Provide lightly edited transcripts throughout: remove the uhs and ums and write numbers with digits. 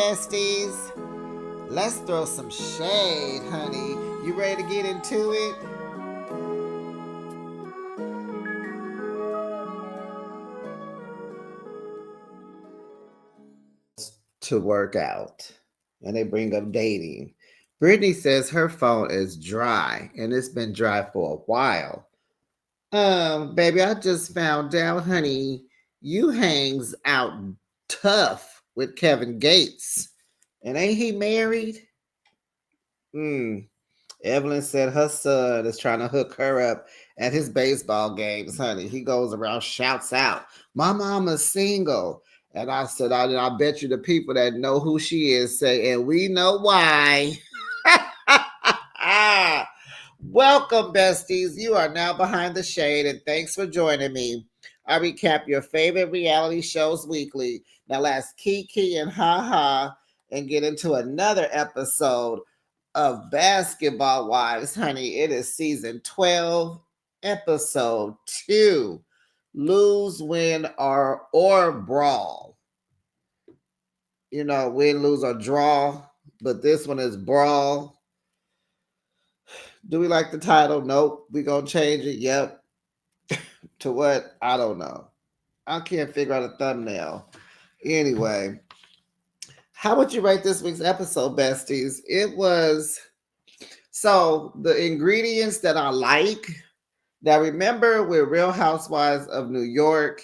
Besties, let's throw some shade, honey. You ready to get into it? To work out, and they bring up dating. Brittany says her phone is dry, and it's been dry for a while. Baby, I just found out, honey, you hangs out tough with Kevin Gates, and ain't he married? Hmm. Evelyn said her son is trying to hook her up at his baseball games, honey. He goes around, shouts out, "My mama's single." And I said, I bet you the people that know who she is say, and we know why. Welcome, besties. You are now behind the shade, and thanks for joining me. I recap your favorite reality shows weekly. Now let's Kiki and Ha Ha and get into another episode of Basketball Wives, honey. It is season 12, episode 2. Lose, win, or brawl. You know, win, lose, or draw. But this one is brawl. Do we like the title? Nope. We gonna change it. Yep. To what? I don't know. I can't figure out a thumbnail. Anyway, how would you rate this week's episode, besties? It was so the ingredients that I like. Now, remember, we're Real Housewives of New York.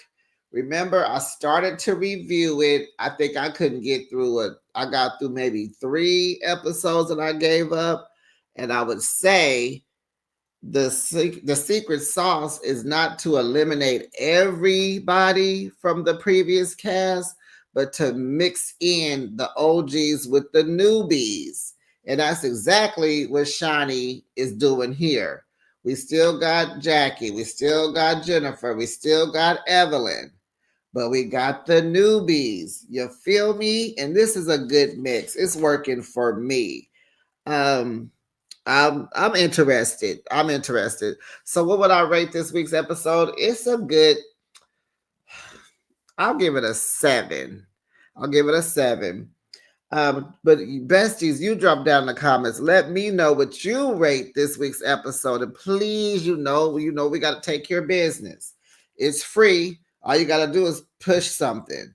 Remember, I started to review it. I think I couldn't get through it. I got through maybe 3 episodes and I gave up. And I would say the secret sauce is not to eliminate everybody from the previous cast, but to mix in the OGs with the newbies. And that's exactly what Shani is doing here. We still got Jackie, we still got Jennifer, we still got Evelyn, but we got the newbies. You feel me? And this is a good mix. It's working for me. Um, I'm interested. I'm interested. So what would I rate this week's episode? It's a good. I'll give it a 7. I'll give it a 7. But besties, you drop down in the comments. Let me know what you rate this week's episode, and please, we got to take care of business. It's free. All you got to do is push something.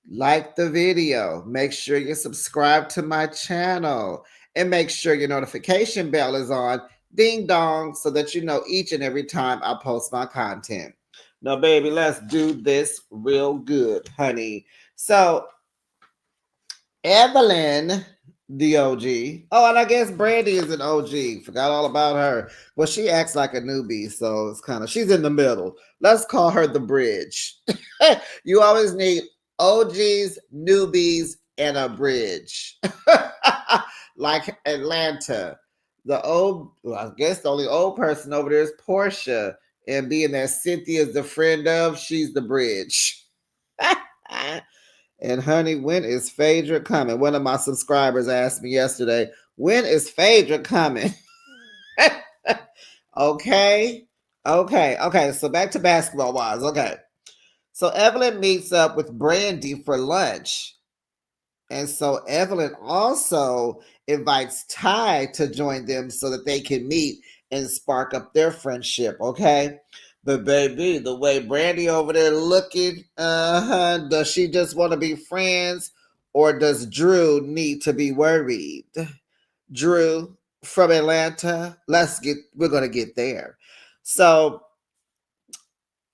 Like the video. Make sure you subscribe to my channel, and make sure your notification bell is on. Ding dong, so that you know each and every time I post my content. Now, baby, let's do this real good, honey. So Evelyn, the OG. Oh, and I guess Brandy is an OG. Forgot all about her. Well, she acts like a newbie, so it's kind of, she's in the middle. Let's call her the bridge. You always need OGs, newbies, and a bridge. Like Atlanta. I guess the only old person over there is Portia. And being that Cynthia is the friend of, she's the bridge. And honey, when is Phaedra coming? One of my subscribers asked me yesterday, when is Phaedra coming? Okay. Okay. So back to basketball wise. Okay. So Evelyn meets up with Brandy for lunch. And so Evelyn also invites Ty to join them so that they can meet and spark up their friendship. Okay. But baby, the way Brandy over there looking, does she just want to be friends, or does Drew need to be worried? Drew from Atlanta, we're gonna get there. So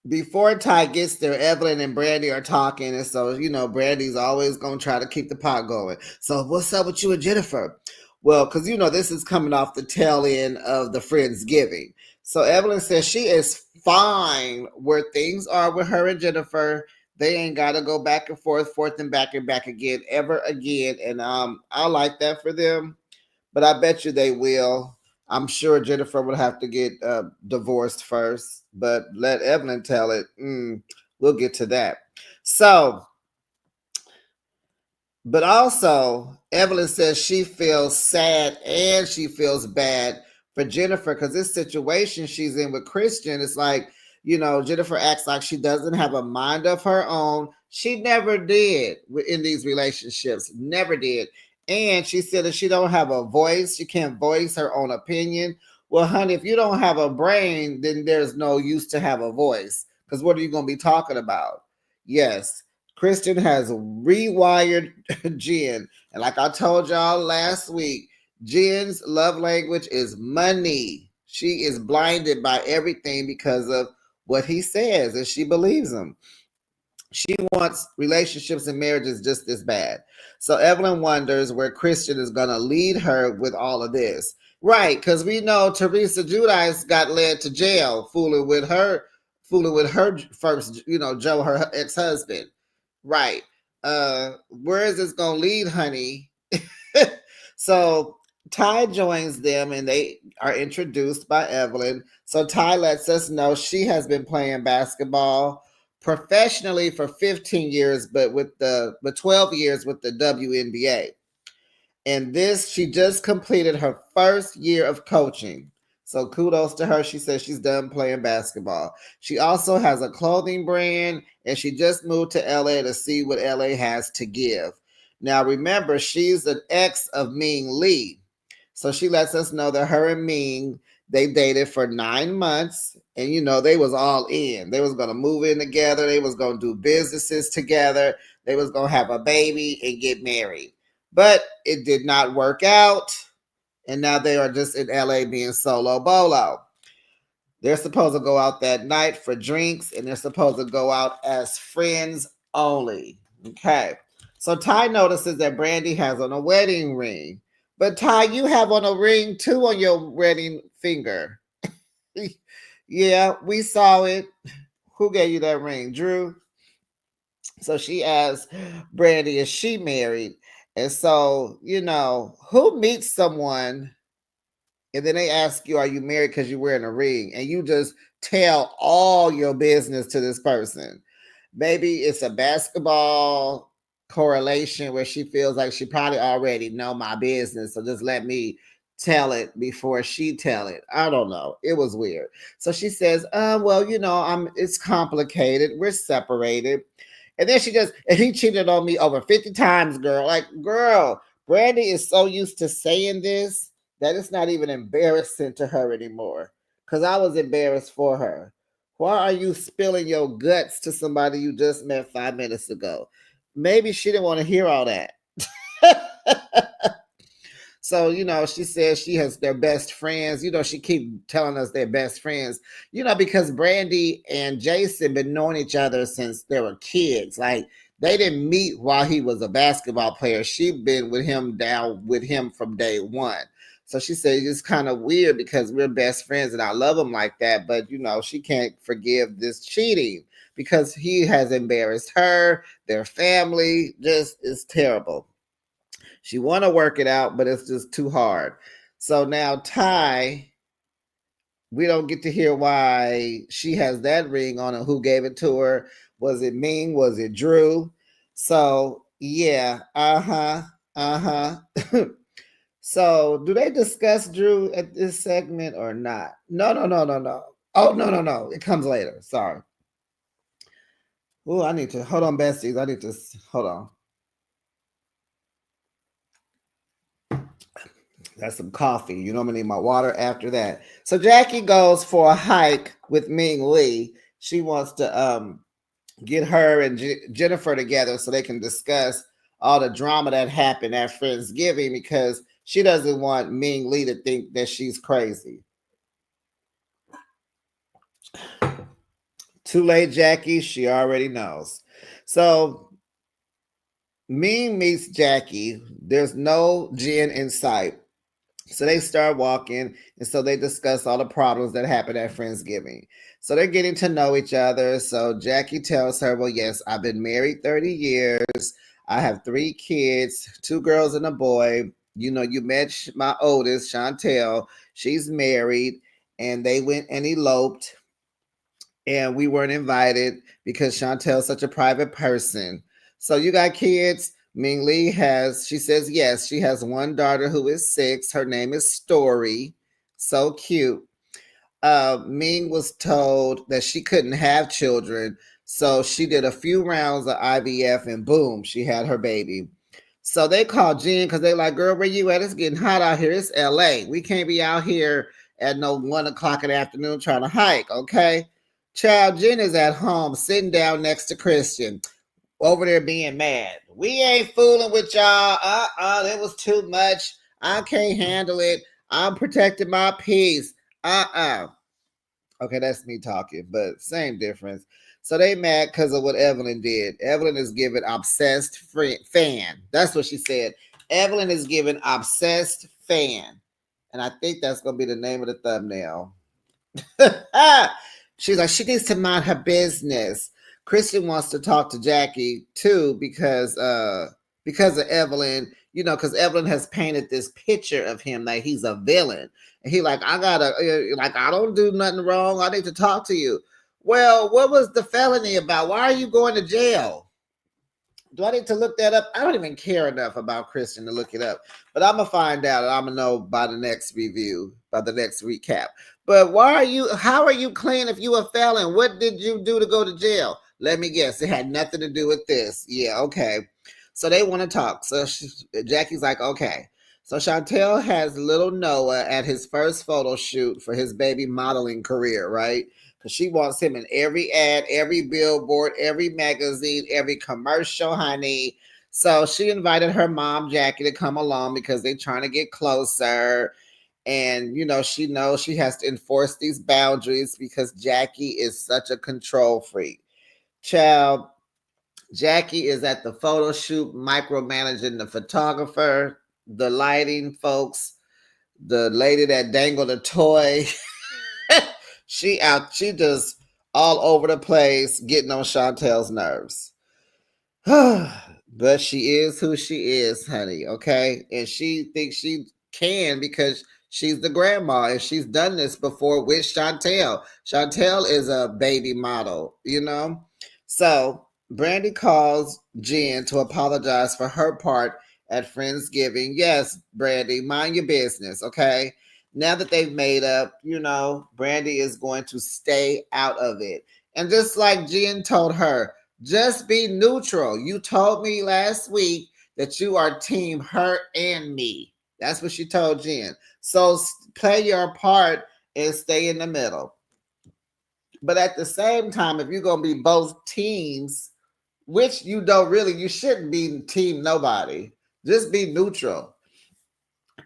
before Ty gets there, Evelyn and Brandy are talking, and so Brandy's always gonna try to keep the pot going. So what's up with you and Jennifer? Well, because this is coming off the tail end of the Friendsgiving. So Evelyn says she is fine where things are with her and Jennifer. They ain't gotta go back and back again, ever again. And I like that for them. But I bet you they will. I'm sure Jennifer would have to get divorced first, but let Evelyn tell it. We'll get to that. So, but also, Evelyn says she feels sad and she feels bad for Jennifer because this situation she's in with Christian is like, Jennifer acts like she doesn't have a mind of her own. She never did in these relationships, never did. And she said that she don't have a voice. She can't voice her own opinion. Well, honey, if you don't have a brain, then there's no use to have a voice. Because what are you going to be talking about? Yes, Kristen has rewired Jen. And like I told y'all last week, Jen's love language is money. She is blinded by everything because of what he says, and she believes him. She wants relationships and marriages just this bad. So Evelyn wonders where Christian is going to lead her with all of this. Right, because we know Teresa Judice got led to jail fooling with her first, Joe, her ex-husband. Right. Where is this going to lead, honey? So Ty joins them and they are introduced by Evelyn. So Ty lets us know she has been playing basketball professionally for 15 years, but 12 years with the WNBA. And this, she just completed her first year of coaching. So kudos to her. She says she's done playing basketball. She also has a clothing brand and she just moved to LA to see what LA has to give. Now remember, she's an ex of Ming Lee. So she lets us know that her and Ming, they dated for 9 months and they was all in. They was gonna move in together, they was gonna do businesses together, they was gonna have a baby and get married. But it did not work out. And now they are just in LA being solo bolo. They're supposed to go out that night for drinks and they're supposed to go out as friends only. Okay. So Ty notices that Brandy has on a wedding ring. But Ty, you have on a ring too on your wedding finger. Yeah, we saw it. Who gave you that ring? Drew? So she asks Brandy, is she married? And so, who meets someone and then they ask you, are you married because you're wearing a ring? And you just tell all your business to this person. Maybe it's a basketball correlation where she feels like she probably already know my business. So just let me tell it before she tell it. I don't know. It was weird. So she says, well, it's complicated. We're separated. And then and he cheated on me over 50 times, girl. Like, girl, Brandy is so used to saying this that it's not even embarrassing to her anymore. Because I was embarrassed for her. Why are you spilling your guts to somebody you just met 5 minutes ago? Maybe she didn't want to hear all that. So, she says she has their best friends. She keep telling us they're best friends, because Brandy and Jason been knowing each other since they were kids. Like, they didn't meet while he was a basketball player. She been with him down with him from day one. So she said it's kind of weird because we're best friends and I love him like that. But, she can't forgive this cheating because he has embarrassed her, their family. Just is terrible. She want to work it out, but it's just too hard. So now Ty, we don't get to hear why she has that ring on and who gave it to her. Was it Ming? Was it Drew? So yeah, So do they discuss Drew at this segment or not? No, no, no, no, no. Oh no, no, no. It comes later. Sorry. Oh, I need to hold on, besties. I need to hold on. That's some coffee. I'm gonna need my water after that. So Jackie goes for a hike with Ming Lee. She wants to get her and Jennifer together so they can discuss all the drama that happened at Friendsgiving because she doesn't want Ming Lee to think that she's crazy. Too late, Jackie. She already knows. So Ming meets Jackie. There's no Jen in sight. So they start walking, and so they discuss all the problems that happened at Friendsgiving. So they're getting to know each other. So Jackie tells her, well, yes, I've been married 30 years. I have 3 kids, 2 girls and a boy. You met my oldest, Chantel. She's married, and they went and eloped, and we weren't invited because Chantel's such a private person. So you got kids? Ming Lee she says yes, she has one daughter who is 6. Her name is Story. So cute. Ming was told that she couldn't have children, so she did a few rounds of IVF, and boom, she had her baby. So they called Jen because they like, girl, where you at? It's getting hot out here. It's LA. We can't be out here at no 1 o'clock in the afternoon trying to hike, okay? Child, Jen is at home sitting down next to Christian over there being mad. We ain't fooling with y'all. It was too much. I can't handle it. I'm protecting my peace. Okay, that's me talking, but same difference. So they mad because of what Evelyn did. Evelyn is giving obsessed fan. That's what she said. Evelyn is giving obsessed fan. And I think that's going to be the name of the thumbnail. She's like, she needs to mind her business. Christian wants to talk to Jackie too because of Evelyn, because Evelyn has painted this picture of him like he's a villain. And he like, I don't do nothing wrong. I need to talk to you. Well, what was the felony about? Why are you going to jail? Do I need to look that up? I don't even care enough about Christian to look it up. But I'm going to find out. I'm going to know by the next review, by the next recap. But how are you clean if you a felon? What did you do to go to jail? Let me guess. It had nothing to do with this. Yeah, okay. So they want to talk. So Jackie's like, okay. So Chantel has little Noah at his first photo shoot for his baby modeling career, right? Because she wants him in every ad, every billboard, every magazine, every commercial, honey. So she invited her mom, Jackie, to come along because they're trying to get closer. And, she knows she has to enforce these boundaries because Jackie is such a control freak. Child, Jackie is at the photo shoot, micromanaging the photographer, the lighting folks, the lady that dangled a toy. She just all over the place, getting on Chantel's nerves. But she is who she is, honey, okay? And she thinks she can because she's the grandma and she's done this before with Chantel. Chantel is a baby model, So Brandy calls Jen to apologize for her part at Friendsgiving. Yes, Brandy, mind your business, okay? Now that they've made up, Brandy is going to stay out of it. And just like Jen told her, just be neutral. You told me last week that you are team her and me. That's what she told Jen. So play your part and stay in the middle. But at the same time, if you're going to be both teams, which you shouldn't be team nobody. Just be neutral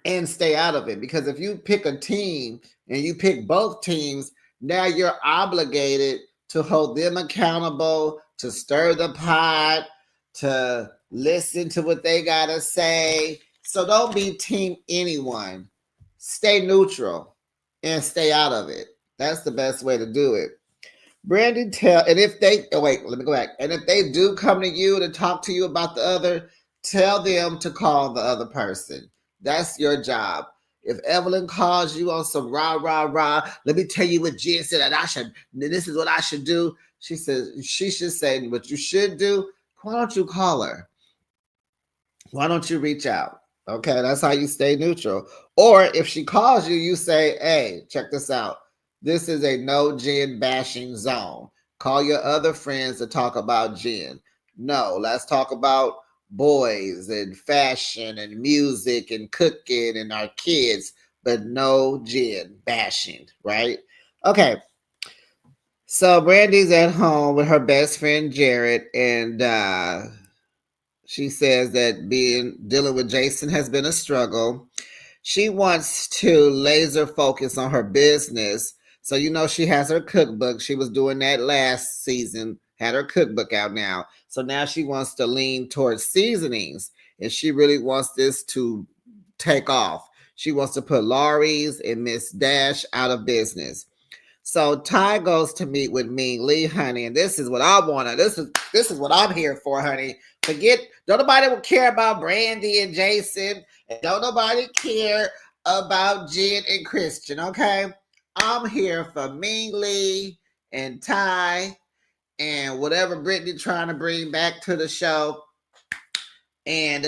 and stay out of it. Because if you pick a team and you pick both teams, now you're obligated to hold them accountable, to stir the pot, to listen to what they got to say. So don't be team anyone. Stay neutral and stay out of it. That's the best way to do it. Brandy and if they, wait, let me go back. And if they do come to you to talk to you about the other, tell them to call the other person. That's your job. If Evelyn calls you on some rah, rah, rah, let me tell you what Jen said this is what I should do. She says, she should say, what you should do, why don't you call her? Why don't you reach out? Okay, that's how you stay neutral. Or if she calls you, you say, hey, check this out. This is a no Jen bashing zone. Call your other friends to talk about Jen. No, let's talk about boys and fashion and music and cooking and our kids, but no Jen bashing, right? Okay. So Brandy's at home with her best friend Jared, and she says that dealing with Jason has been a struggle. She wants to laser focus on her business. So, she has her cookbook. She was doing that last season, had her cookbook out now. So now she wants to lean towards seasonings. And she really wants this to take off. She wants to put Laurie's and Miss Dash out of business. So Ty goes to meet with Ming Lee, honey, and this is what I want to. This is what I'm here for, honey. Don't nobody will care about Brandy and Jason, and don't nobody care about Jen and Christian. Okay, I'm here for Ming Lee and Ty and whatever Brittany trying to bring back to the show, and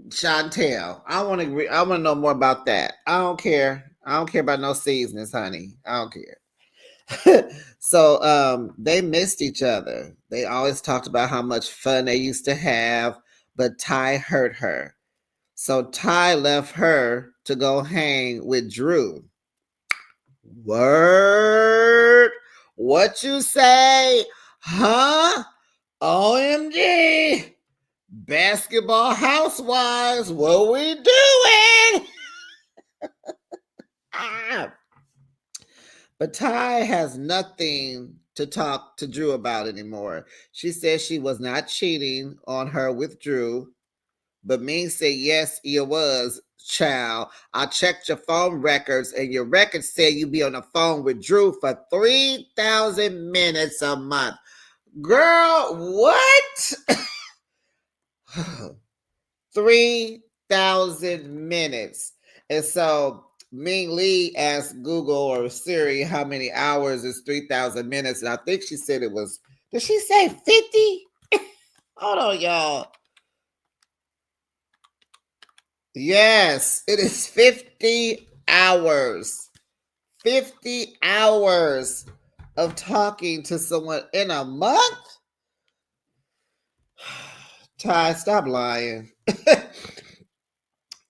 Chantel. I want to know more about that. I don't care. I don't care about no seasonings, honey. I don't care. So they missed each other. They always talked about how much fun they used to have, but Ty hurt her. So Ty left her to go hang with Drew. Word. What you say? Huh? OMG. Basketball housewives, what we doing? Ah. But Ty has nothing to talk to Drew about anymore. She says she was not cheating on her with Drew, but Ming said, yes, you was, child. I checked your phone records, and your records said you be on the phone with Drew for 3,000 minutes a month. Girl, what? 3,000 minutes. And so Ming Lee asked Google or Siri how many hours is 3,000 minutes. And I think she said it was, did she say 50? Hold on, y'all. Yes, it is 50 hours. 50 hours of talking to someone in a month? Ty, stop lying.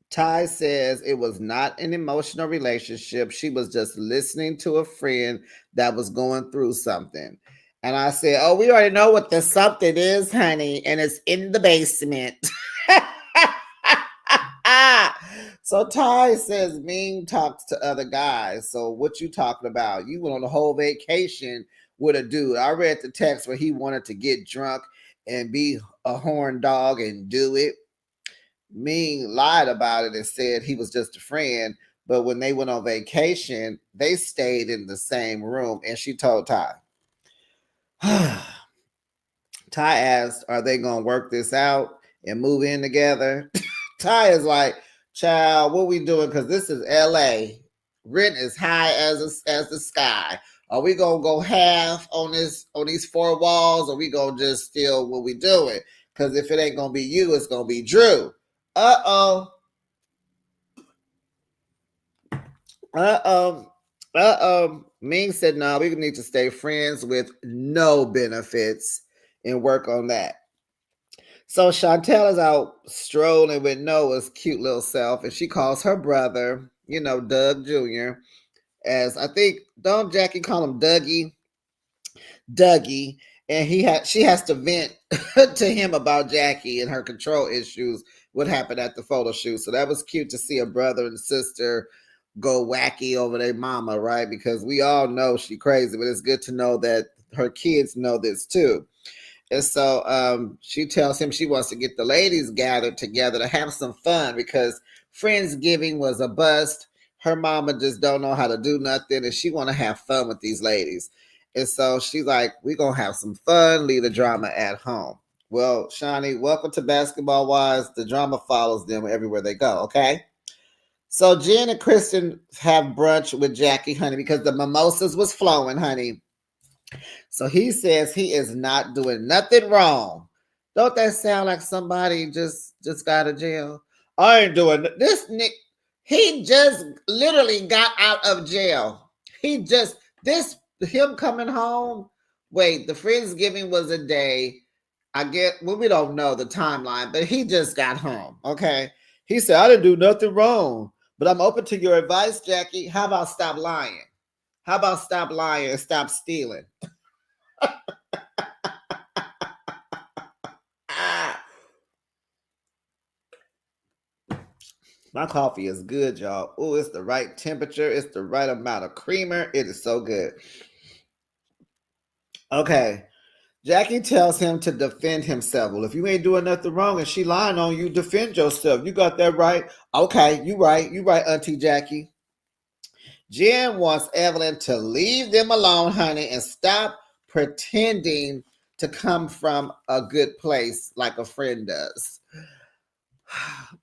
Ty says it was not an emotional relationship. She was just listening to a friend that was going through something. And I said, oh, we already know what the something is, honey, and it's in the basement. So Ty says Ming talks to other guys. So what you talking about? You went on a whole vacation with a dude. I read the text where he wanted to get drunk and be a horn dog and do it. Ming lied about it and said he was just a friend. But when they went on vacation, they stayed in the same room. And she told Ty. Ty asked, are they going to work this out and move in together? Ty is like, child, what we doing? Because this is LA. Rent is high as the sky. Are we gonna go half on these four walls, or we gonna just steal what we doing? Because if it ain't gonna be you, it's gonna be Drew. Uh-oh. Uh-oh. Uh-oh. Ming said, no, we need to stay friends with no benefits and work on that. So Chantel is out strolling with Noah's cute little self, and she calls her brother, Doug Jr., as I think, don't Jackie call him Dougie, and she has to vent to him about Jackie and her control issues, what happened at the photo shoot. So that was cute to see a brother and sister go wacky over their mama, right? Because we all know she crazy, but it's good to know that her kids know this too. And so she tells him she wants to get the ladies gathered together to have some fun because Friendsgiving was a bust. Her mama just don't know how to do nothing, and she want to have fun with these ladies. And so she's like, we're going to have some fun, leave the drama at home. Well, Shawnee, welcome to Basketball Wives. The drama follows them everywhere they go, okay? So Jen and Kristen have brunch with Jackie, honey, because the mimosas was flowing, honey. So he says he is not doing nothing wrong. Don't that sound like somebody just got out of jail? I ain't doing this. Nick, he just literally got out of jail. He just this him coming home. Wait, the Friendsgiving was a day. I get well, we don't know the timeline, but he just got home. Okay. He said, I didn't do nothing wrong, but I'm open to your advice, Jackie. How about stop lying? How about stop lying and stop stealing? Ah, my coffee is good, y'all. Oh, it's the right temperature. It's the right amount of creamer. It is so good. Okay. Jackie tells him to defend himself. Well, if you ain't doing nothing wrong and she lying on you, defend yourself. You got that right. Okay, you right. You right, Auntie Jackie. Jen wants Evelyn to leave them alone, honey, and stop pretending to come from a good place like a friend does.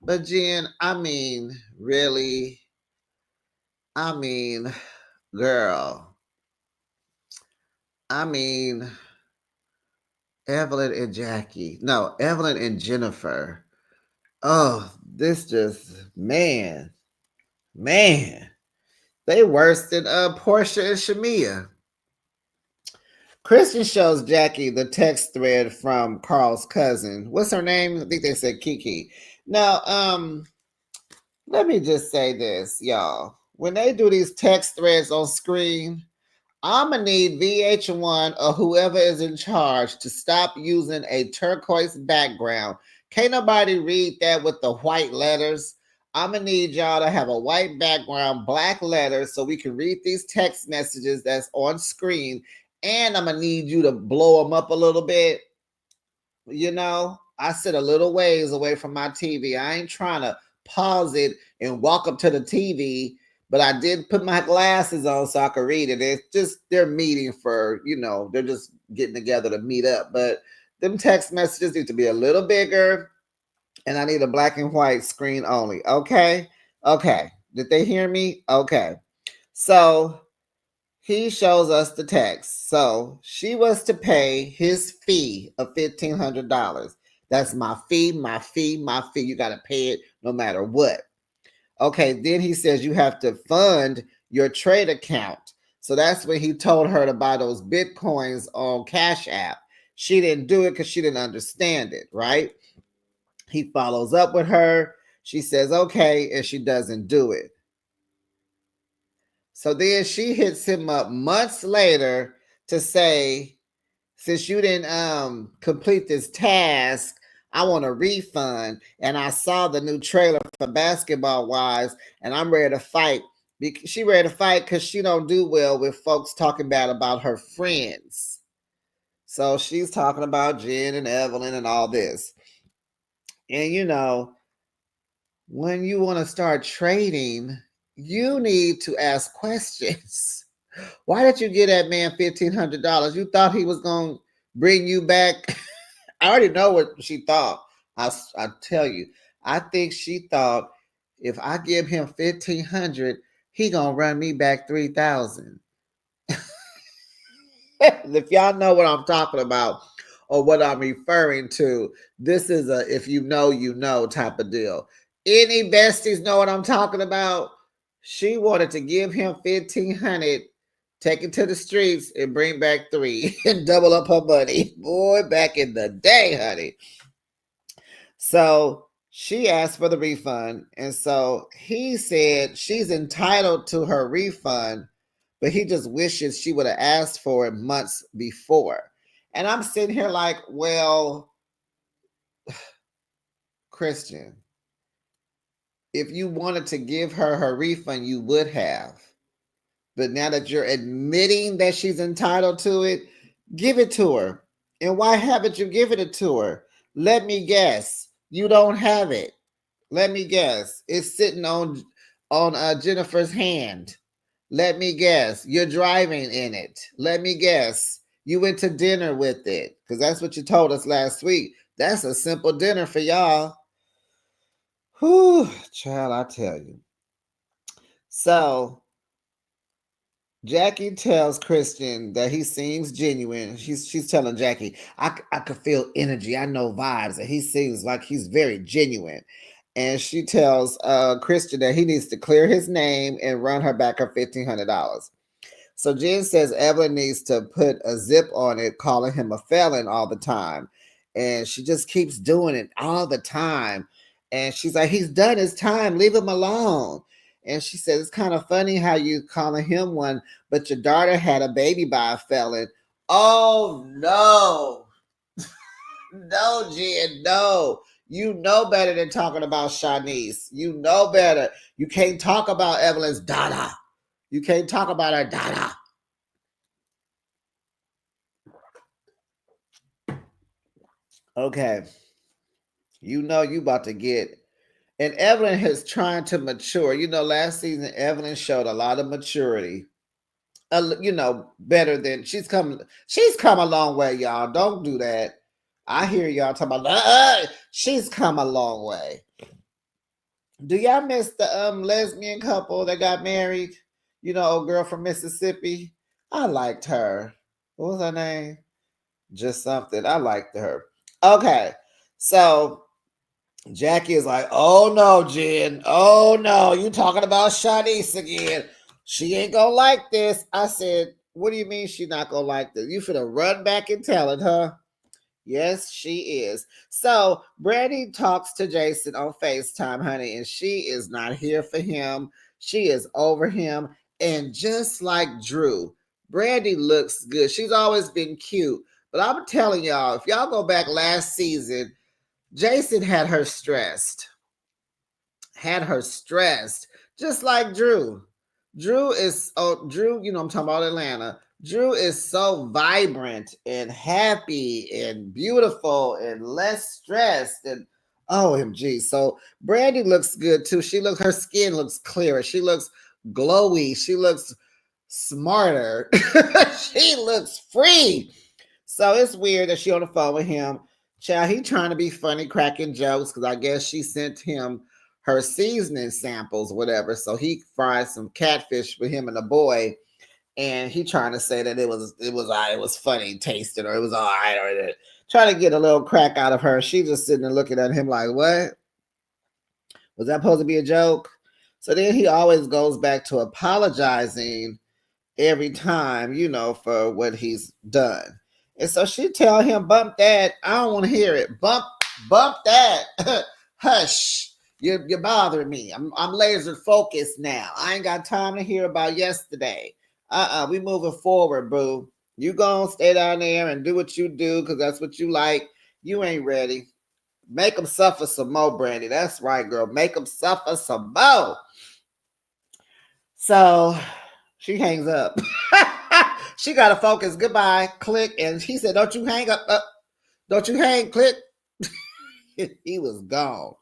But Jen, I mean, really? I mean, girl. I mean, Evelyn and Jackie. No, Evelyn and Jennifer. Oh, this just, man. They worse than Portia and Shamia. Christian shows Jackie the text thread from Carl's cousin. What's her name? I think they said Kiki. Now, let me just say this, y'all. When they do these text threads on screen, I'ma need VH1 or whoever is in charge to stop using a turquoise background. Can't nobody read that with the white letters. I'ma need y'all to have a white background, black letters, so we can read these text messages that's on screen. And I'm gonna need you to blow them up a little bit. I sit a little ways away from my TV. I ain't trying to pause it and walk up to the TV, but I did put my glasses on so I could read it. It's just they're meeting for, they're just getting together to meet up. But them text messages need to be a little bigger, and I need a black and white screen only. Okay? Okay. Did they hear me? Okay. So he shows us the text. So she was to pay his fee of $1,500. That's my fee, my fee, my fee. You got to pay it no matter what. Okay, then he says you have to fund your trade account. So that's when he told her to buy those Bitcoins on Cash App. She didn't do it because she didn't understand it, right? He follows up with her. She says, okay, and she doesn't do it. So then she hits him up months later to say, since you didn't complete this task, I want a refund. And I saw the new trailer for Basketball Wives, and I'm ready to fight. She ready to fight because she don't do well with folks talking bad about her friends. So she's talking about Jen and Evelyn and all this. And when you want to start trading, you need to ask questions. Why did you give that man $1,500? You thought he was going to bring you back? I already know what she thought. I tell you, I think she thought if I give him 1,500, he gonna run me back 3,000. If y'all know what I'm talking about or what I'm referring to, this is a if you know, you know type of deal. Any besties know what I'm talking about? She wanted to give him 1,500, take it to the streets and bring back three and double up her money. Boy, back in the day, honey. So she asked for the refund. And so he said she's entitled to her refund, but he just wishes she would have asked for it months before. And I'm sitting here like, well, Christian, if you wanted to give her her refund, you would have. But now that you're admitting that she's entitled to it, give it to her. And why haven't you given it to her? Let me guess. You don't have it. Let me guess. It's sitting on Jennifer's hand. Let me guess. You're driving in it. Let me guess. You went to dinner with it because that's what you told us last week. That's a simple dinner for y'all. Whew, child, I tell you. So Jackie tells Christian that he seems genuine. She's telling Jackie, I could feel energy. I know vibes. And he seems like he's very genuine. And she tells Christian that he needs to clear his name and run her back her $1,500. So Jen says Evelyn needs to put a zip on it, calling him a felon all the time. And she just keeps doing it all the time. And she's like, he's done his time. Leave him alone. And she says, it's kind of funny how you calling him one, but your daughter had a baby by a felon. Oh, no. No, Jen, no. You know better than talking about Shanice. You know better. You can't talk about Evelyn's daughter. You can't talk about her daughter. Okay. You know you about to get. And Evelyn is trying to mature. Last season, Evelyn showed a lot of maturity. Better than she's come a long way, y'all. Don't do that. I hear y'all talking about she's come a long way. Do y'all miss the lesbian couple that got married? Old girl from Mississippi. I liked her. What was her name? Just something. I liked her. Okay. So Jackie is like, oh no, Jen. Oh no, you talking about Shanice again. She ain't gonna like this. I said, what do you mean she not gonna like this? You finna run back and tell it, huh? Yes, she is. So Brandy talks to Jason on FaceTime, honey, and she is not here for him. She is over him. And just like Drew, Brandy looks good. She's always been cute. But I'm telling y'all, if y'all go back last season, Jason had her stressed, just like Drew. Drew, I'm talking about Atlanta. Drew is so vibrant and happy and beautiful and less stressed and OMG. So Brandy looks good too. Her skin looks clearer. She looks glowy. She looks smarter. She looks free. So it's weird that she on the phone with him. Child, he trying to be funny, cracking jokes, because I guess she sent him her seasoning samples, whatever. So he fried some catfish with him and the boy, and he trying to say that it was funny tasting, or it was all right, or trying to get a little crack out of her. She just sitting there looking at him like, what? Was that supposed to be a joke? So then he always goes back to apologizing every time, for what he's done. And so she tell him, bump that. I don't want to hear it. Bump that. Hush. You're bothering me. I'm laser focused now. I ain't got time to hear about yesterday. We moving forward, boo. You gonna stay down there and do what you do because that's what you like. You ain't ready. Make them suffer some more, Brandy. That's right, girl. Make them suffer some more. So she hangs up. She got to focus. Goodbye. Click. And he said, don't you hang up. Don't you hang. Click. He was gone.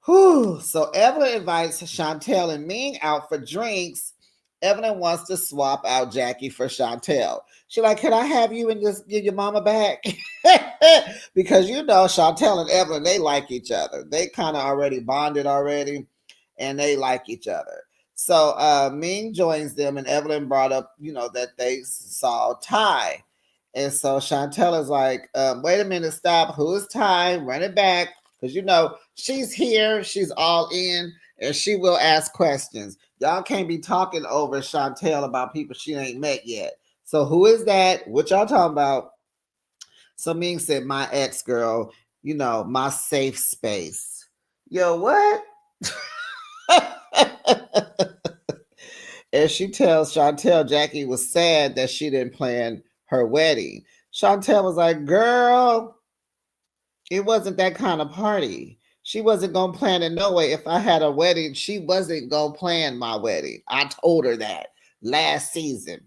Whew. So Evelyn invites Chantel and Ming out for drinks. Evelyn wants to swap out Jackie for Chantel. She's like, can I have you and just give your mama back? Because Chantel and Evelyn, they like each other. They kind of already bonded already, and they like each other. So Ming joins them, and Evelyn brought up, that they saw Ty. And so Chantel is like, wait a minute, stop. Who is Ty? Run it back. Because, she's here. She's all in, and she will ask questions. Y'all can't be talking over Chantel about people she ain't met yet. So who is that? What y'all talking about? So Ming said, my ex-girl, my safe space. Yo, what? And she tells Chantel Jackie was sad that she didn't plan her wedding. Chantel was like, girl, it wasn't that kind of party. She wasn't going to plan it no way. If I had a wedding, she wasn't going to plan my wedding. I told her that last season.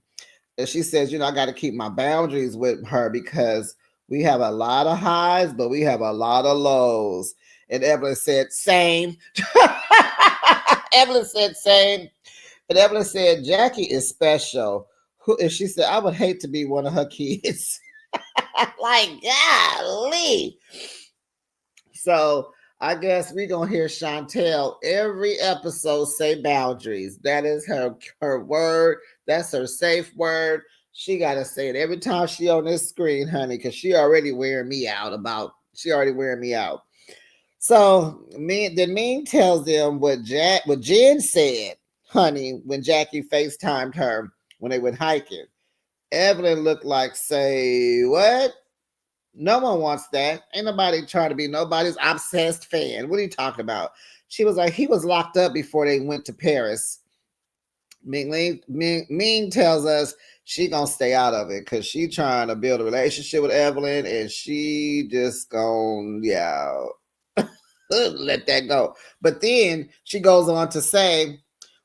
And she says, I got to keep my boundaries with her because we have a lot of highs, but we have a lot of lows. And Evelyn said, same. Evelyn said, same. But Evelyn said, Jackie is special. And she said, I would hate to be one of her kids. Like, golly. So I guess we're going to hear Chantel every episode say boundaries. That is her word. That's her safe word. She got to say it every time she on this screen, honey, because she already wearing me out. So Ming tells them what Jen said, honey, when Jackie FaceTimed her when they went hiking. Evelyn looked like, say what? No one wants that. Ain't nobody trying to be nobody's obsessed fan. What are you talking about? She was like, he was locked up before they went to Paris. Ming tells us she gonna stay out of it because she trying to build a relationship with Evelyn, and she just gonna let that go. But then she goes on to say,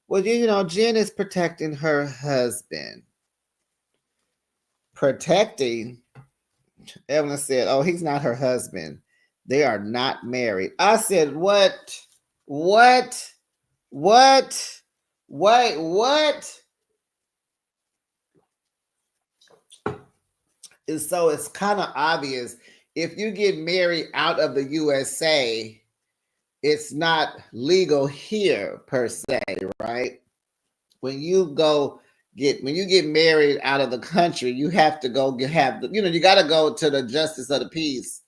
well, Jen is protecting her husband. Protecting? Evelyn said, oh, he's not her husband. They are not married. I said, what? Wait, what? And so it's kind of obvious. If you get married out of the USA, it's not legal here per se, right? When you get married out of the country, you have to go you got to go to the justice of the peace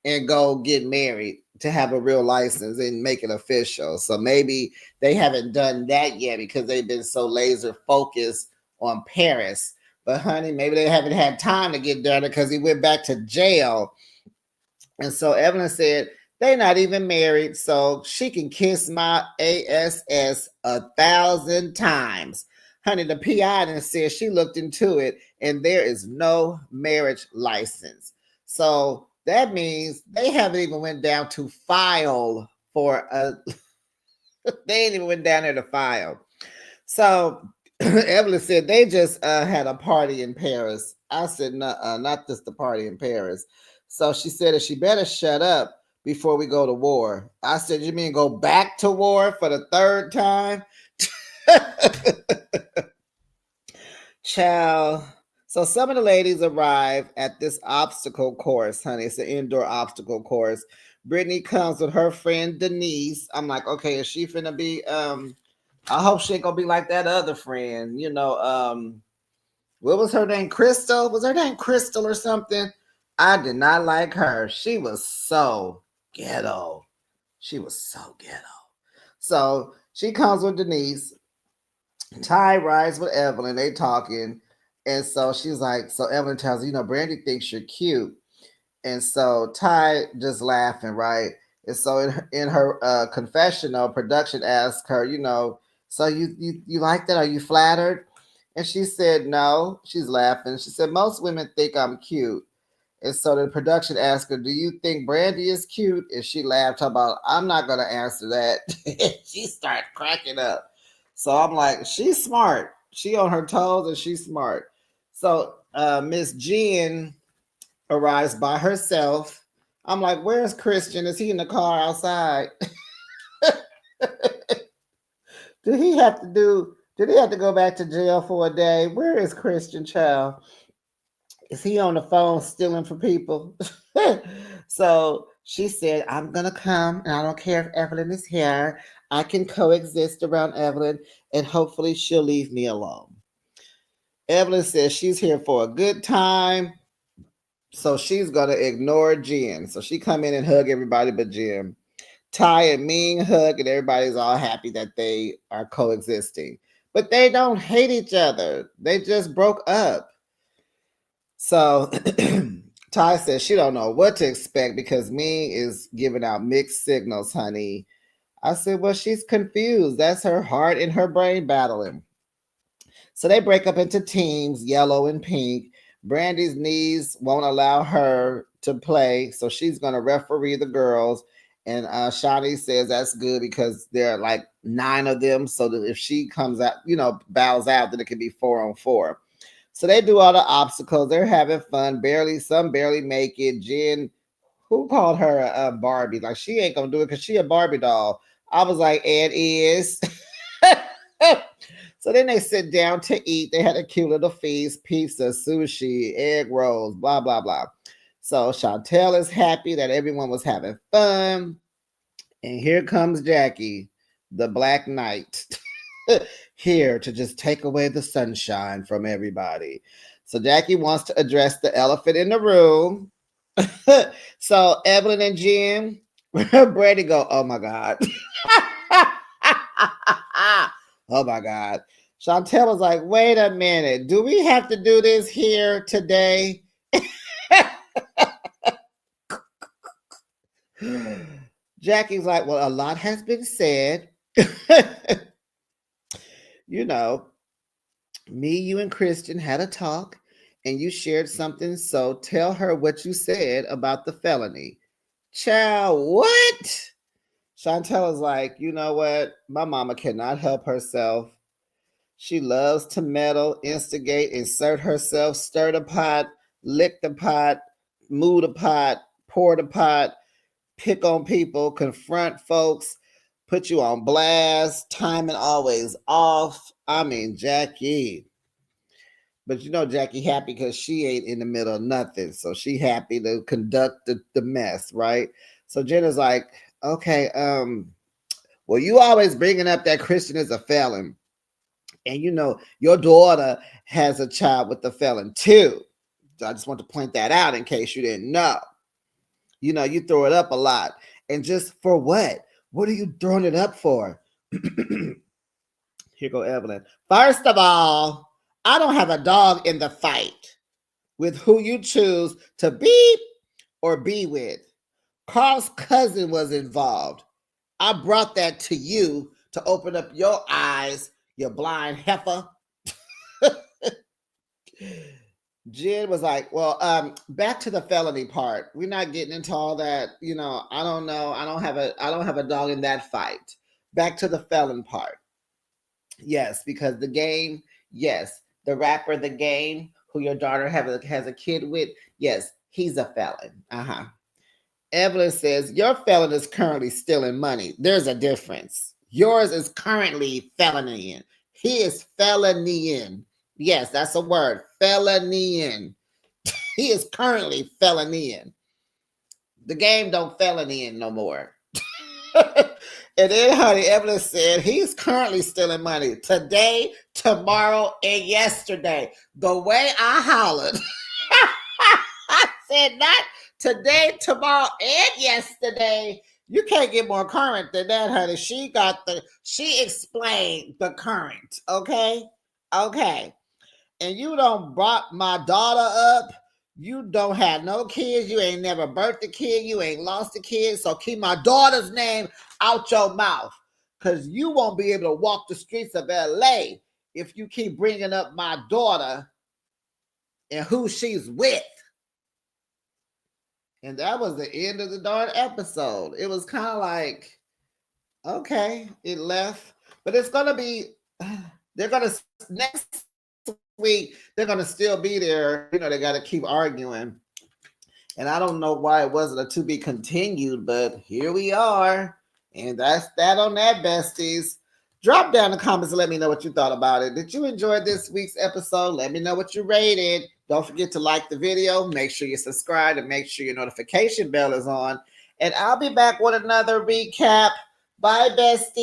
and go get married to have a real license and make it official. So maybe they haven't done that yet because they've been so laser focused on Paris. But honey, maybe they haven't had time to get done because he went back to jail. And so Evelyn said, they not even married, so she can kiss my ass 1,000 times. Honey, the PI then said she looked into it and there is no marriage license. So that means they haven't even went down to file for a they ain't even went down there to file. So Evelyn said they just had a party in Paris. I said, no, not just the party in Paris. So she said that she better shut up before we go to war. I said, you mean go back to war for the third time? Child. So some of the ladies arrive at this obstacle course, honey. It's an indoor obstacle course. Brittany comes with her friend Denise. I'm like, okay, is she finna be I hope she ain't gonna be like that other friend, what was her name? Crystal? Was her name Crystal or something? I did not like her. She was so ghetto. She was so ghetto. So she comes with Denise. Ty rides with Evelyn. They talking. And so she's like, so Evelyn tells her, Brandy thinks you're cute. And so Ty just laughing, right? And so in her confessional, production asked her, so you like that? Are you flattered? And she said, no. She's laughing. She said, most women think I'm cute. And so the production asked her, do you think Brandy is cute? And she laughed about, I'm not going to answer that. She started cracking up. So I'm like, she's smart. She on her toes and she's smart. So Miss Jen arrives by herself. I'm like, where's Christian? Is he in the car outside? Did he have to go back to jail for a day? Where is Christian, child? Is he on the phone stealing from people? So she said, I'm gonna come and I don't care if Evelyn is here. I can coexist around Evelyn and hopefully she'll leave me alone. Evelyn says she's here for a good time. So she's gonna ignore Jen. So she come in and hug everybody but Jen. Ty and Ming hug, and everybody's all happy that they are coexisting. But they don't hate each other. They just broke up. So Ty says she don't know what to expect because Ming is giving out mixed signals, honey. I said, well, she's confused. That's her heart and her brain battling. So they break up into teams, yellow and pink. Brandy's knees won't allow her to play, so she's going to referee the girls. And Shawnee says that's good because there are like 9 of them. So that if she comes out, bows out, then it can be 4-on-4. So they do all the obstacles. They're having fun. Some barely make it. Jen, who called her a Barbie? Like she ain't gonna do it because she a Barbie doll. I was like, Ed is. So then they sit down to eat. They had a cute little feast, pizza, sushi, egg rolls, blah, blah, blah. So Chantel is happy that everyone was having fun. And here comes Jackie, the Black Knight, here to just take away the sunshine from everybody. So Jackie wants to address the elephant in the room. So Evelyn and Jim, Brady go, oh my God. Oh my God. Chantel was like, wait a minute. Do we have to do this here today? Jackie's like, well, a lot has been said. Me, you, and Christian had a talk and you shared something. So tell her what you said about the felony. Child, what? Chantel is like, you know what? My mama cannot help herself. She loves to meddle, instigate, insert herself, stir the pot, lick the pot, move the pot, pour the pot, pick on people, confront folks, put you on blast, timing always off. I mean, Jackie. But Jackie happy because she ain't in the middle of nothing. So she happy to conduct the mess, right? So Jenna's like, okay, well, you always bringing up that Christian is a felon. And your daughter has a child with the felon too. So I just want to point that out in case you didn't know. You throw it up a lot. And just for what? What are you throwing it up for? Here go Evelyn. First of all, I don't have a dog in the fight with who you choose to beep or be with. Carl's cousin was involved. I brought that to you to open up your eyes, you blind heifer. Jen was like, well, back to the felony part. We're not getting into all that, I don't know. I don't have a dog in that fight. Back to the felon part. Yes, because the game, yes, the rapper, the game, who your daughter has a kid with, yes, he's a felon. Uh-huh. Evelyn says, your felon is currently stealing money. There's a difference. Yours is currently felonying. He is felonying. Yes, that's a word. Felonying. He is currently felonying. The game don't felony no more. And then, honey, Evelyn said he's currently stealing money today, tomorrow, and yesterday. The way I hollered, I said not today, tomorrow, and yesterday. You can't get more current than that, honey. She explained the current, okay? Okay. And you don't brought my daughter up. You don't have no kids. You ain't never birthed a kid. You ain't lost a kid. So keep my daughter's name out your mouth, because you won't be able to walk the streets of LA if you keep bringing up my daughter and who she's with. And that was the end of the darn episode. It was kind of like, okay, it left. But it's going to be, they're going to, next week, they're going to still be there. They got to keep arguing. And I don't know why it wasn't a to be continued, but here we are. And that's that on that, besties. Drop down in the comments and let me know what you thought about it. Did you enjoy this week's episode? Let me know what you rated. Don't forget to like the video. Make sure you subscribe and make sure your notification bell is on. And I'll be back with another recap. Bye, besties.